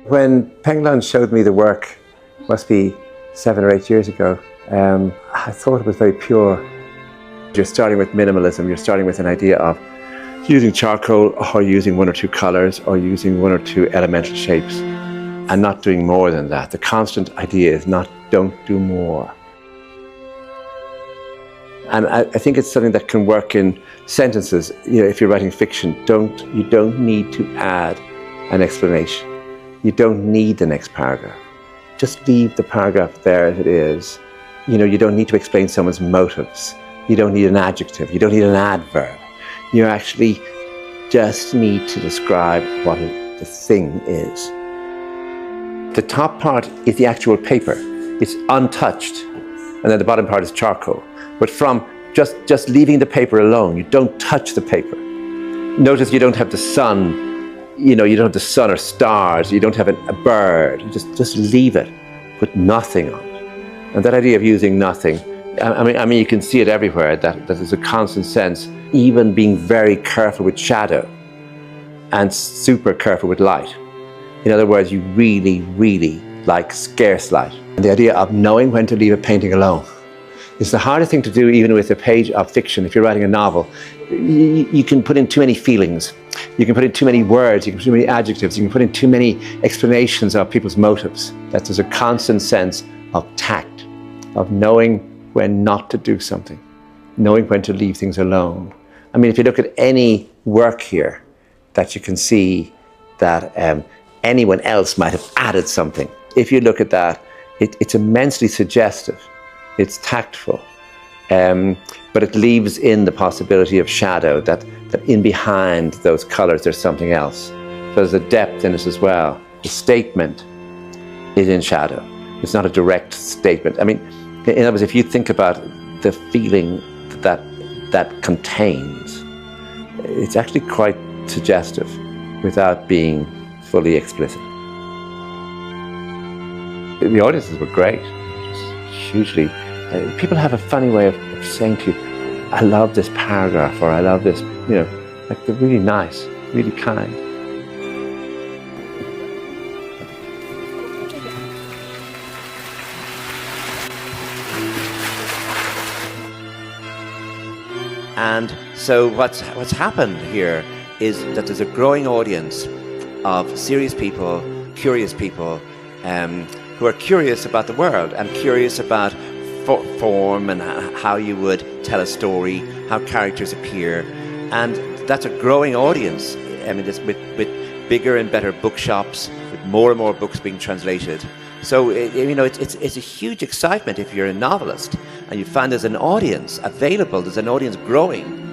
When Penglon showed me the work, must be 7 or 8 years ago, I thought it was very pure. You're starting with minimalism, you're starting with an idea of using charcoal or using 1 or 2 colors or using 1 or 2 elemental shapes and not doing more than that. The constant idea is don't do more. And I think it's something that can work in sentences. You know, if you're writing fiction, you don't need to add an explanation. You don't need the next paragraph. Just leave the paragraph there as it is. You know, you don't need to explain someone's motives. You don't need an adjective. You don't need an adverb. You actually just need to describe what the thing is. The top part is the actual paper. It's untouched. And then the bottom part is charcoal. But from just leaving the paper alone, you don't touch the paper. Notice you don't have the sun, you know, you don't have the sun or stars, you don't have a bird. You just leave it, put nothing on it. And that idea of using nothing, I mean, you can see it everywhere, that there's a constant sense, even being very careful with shadow and super careful with light. In other words, you really, really like scarce light. And the idea of knowing when to leave a painting alone. It's the hardest thing to do even with a page of fiction. If you're writing a novel, you can put in too many feelings. You can put in too many words, you can put too many adjectives, you can put in too many explanations of people's motives. That there's a constant sense of tact, of knowing when not to do something, knowing when to leave things alone. I mean, if you look at any work here, that you can see that anyone else might have added something. If you look at that, it's immensely suggestive. It's tactful, but it leaves in the possibility of shadow, that in behind those colors there's something else. So there's a depth in it as well. The statement is in shadow. It's not a direct statement. I mean, in other words, if you think about the feeling that contains, it's actually quite suggestive without being fully explicit. The audiences were great, just hugely. People have a funny way of saying to you, I love this paragraph, or I love this, you know, like they're really nice, really kind. And so what's happened here is that there's a growing audience of serious people, curious people, who are curious about the world and curious about form and how you would tell a story, how characters appear, and that's a growing audience. I mean, with bigger and better bookshops, with more and more books being translated. So you know, it's a huge excitement if you're a novelist and you find there's an audience available, there's an audience growing